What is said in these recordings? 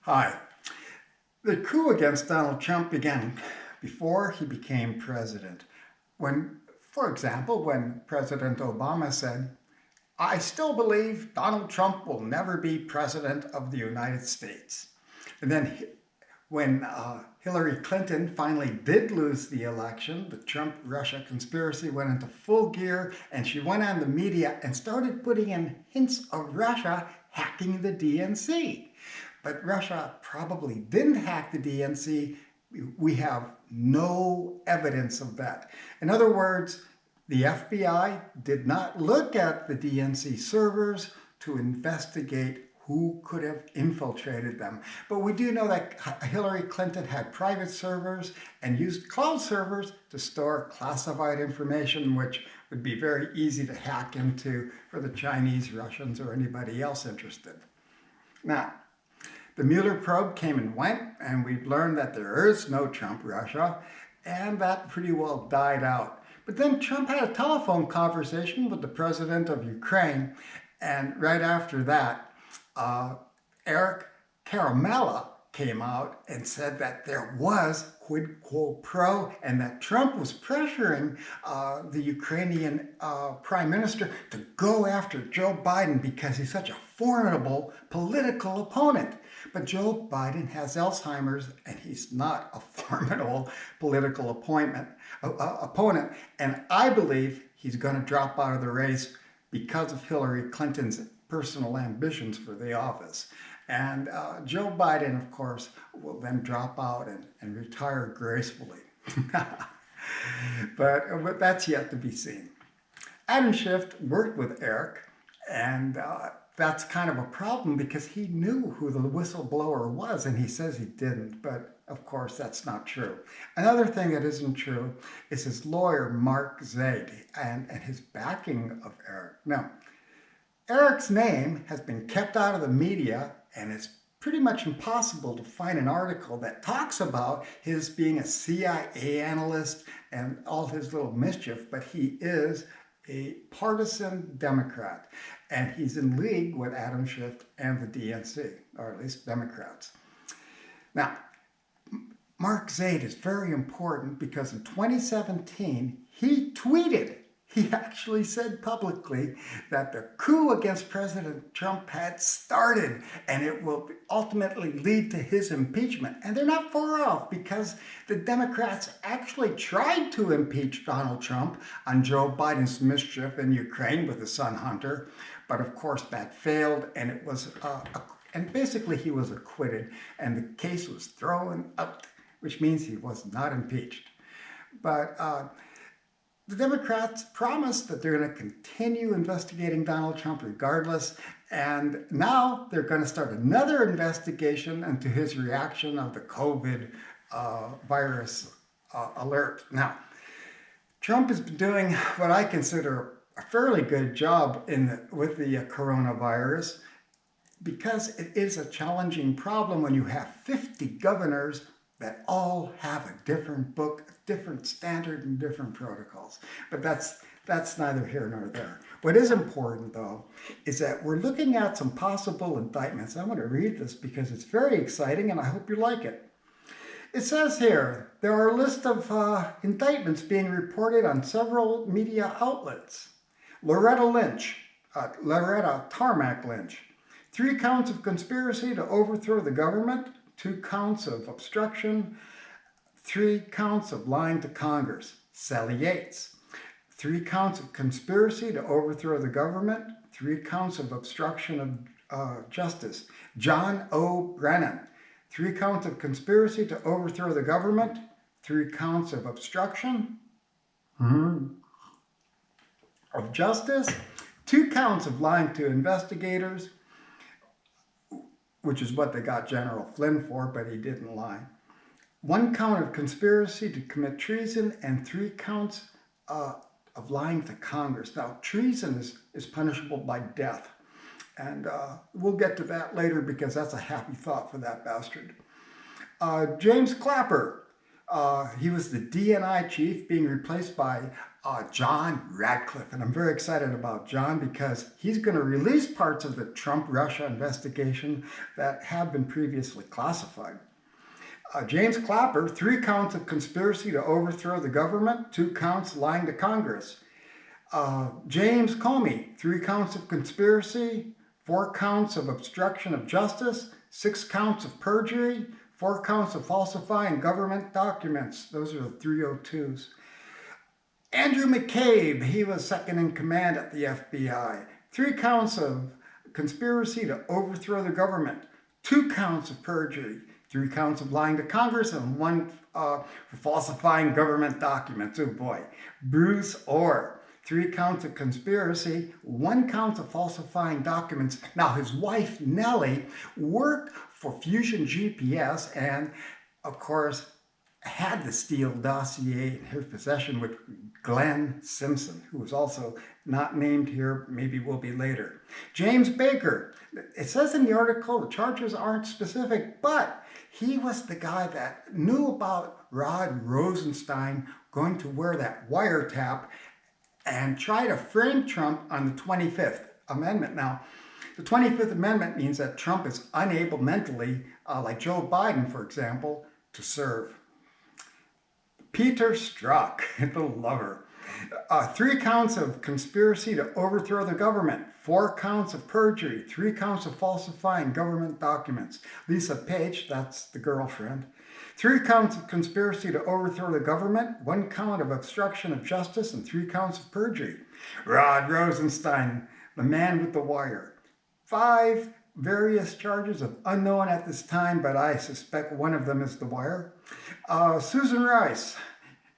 Hi. The coup against Donald Trump began before he became president. For example, when President Obama said, "I still believe Donald Trump will never be president of the United States." And then when Hillary Clinton finally did lose the election, the Trump Russia conspiracy went into full gear, and she went on the media and started putting in hints of Russia hacking the DNC. But Russia probably didn't hack the DNC. We have no evidence of that. In other words, the FBI did not look at the DNC servers to investigate who could have infiltrated them. But we do know that Hillary Clinton had private servers and used cloud servers to store classified information, which would be very easy to hack into for the Chinese, Russians, or anybody else interested. Now, the Mueller Probe came and went, and we've learned that there is no Trump Russia, and that pretty well died out. But then Trump had a telephone conversation with the president of Ukraine, and right after that, Eric Caramella came out and said that there was quid quo pro and that Trump was pressuring the Ukrainian prime minister to go after Joe Biden because he's such a formidable political opponent. But Joe Biden has Alzheimer's and he's not a formidable political opponent. And I believe he's going to drop out of the race because of Hillary Clinton's personal ambitions for the office. And Joe Biden, of course, will then drop out and retire gracefully. but that's yet to be seen. Adam Schiff worked with Eric, and that's kind of a problem because he knew who the whistleblower was, and he says he didn't, but of course that's not true. Another thing that isn't true is his lawyer, Mark Zaid, and his backing of Eric. Now, Eric's name has been kept out of the media, and it's pretty much impossible to find an article that talks about his being a CIA analyst and all his little mischief, but he is a partisan Democrat, and he's in league with Adam Schiff and the DNC, or at least Democrats. Now, Mark Zaid is very important because in 2017, he tweeted, he actually said publicly that the coup against President Trump had started and it will ultimately lead to his impeachment. And they're not far off because the Democrats actually tried to impeach Donald Trump on Joe Biden's mischief in Ukraine with his son Hunter. But of course that failed, and it was, and basically he was acquitted and the case was thrown out, which means he was not impeached. But the Democrats promised that they're going to continue investigating Donald Trump regardless, and now they're going to start another investigation into his reaction of the COVID virus alert. Now, Trump has been doing what I consider a fairly good job with the coronavirus because it is a challenging problem when you have 50 governors that all have a different book, a different standard, and different protocols. But that's neither here nor there. What is important, though, is that we're looking at some possible indictments. I'm going to read this because it's very exciting, and I hope you like it. It says here, there are a list of indictments being reported on several media outlets. Loretta Tarmac Lynch, 3 counts of conspiracy to overthrow the government, 2 counts of obstruction, 3 counts of lying to Congress. Sally Yates. 3 counts of conspiracy to overthrow the government, 3 counts of obstruction of justice. John O. Brennan. 3 counts of conspiracy to overthrow the government, 3 counts of obstruction of justice, 2 counts of lying to investigators, which is what they got General Flynn for, but he didn't lie. 1 count of conspiracy to commit treason, and 3 counts of lying to Congress. Now, treason is punishable by death. And we'll get to that later because that's a happy thought for that bastard. James Clapper, he was the DNI chief being replaced by John Radcliffe. And I'm very excited about John because he's going to release parts of the Trump Russia investigation that have been previously classified. James Clapper, 3 counts of conspiracy to overthrow the government, 2 counts lying to Congress. James Comey, 3 counts of conspiracy, 4 counts of obstruction of justice, 6 counts of perjury, 4 counts of falsifying government documents. Those are the 302s. Andrew McCabe, he was second in command at the FBI. 3 counts of conspiracy to overthrow the government, 2 counts of perjury, 3 counts of lying to Congress, and 1 for falsifying government documents. Oh boy. Bruce Orr, 3 counts of conspiracy, 1 count of falsifying documents. Now, his wife, Nellie, worked for Fusion GPS and, of course, had the Steele dossier in her possession with Glenn Simpson, who was also not named here, maybe will be later. James Baker, it says in the article the charges aren't specific, but he was the guy that knew about Rod Rosenstein going to wear that wiretap and try to frame Trump on the 25th Amendment. Now, the 25th Amendment means that Trump is unable mentally, like Joe Biden, for example, to serve. Peter Strzok, the lover. 3 counts of conspiracy to overthrow the government, 4 counts of perjury, 3 counts of falsifying government documents. Lisa Page, that's the girlfriend. 3 counts of conspiracy to overthrow the government, 1 count of obstruction of justice, and 3 counts of perjury. Rod Rosenstein, the man with the wire. 5 various charges of unknown at this time, but I suspect one of them is the wire. Susan Rice,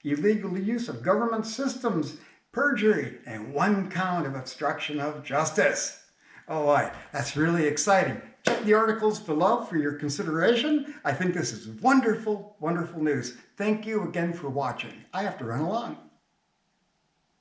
illegal use of government systems, perjury, and 1 count of obstruction of justice. Oh boy, that's really exciting. Check the articles below for your consideration. I think this is wonderful, wonderful news. Thank you again for watching. I have to run along.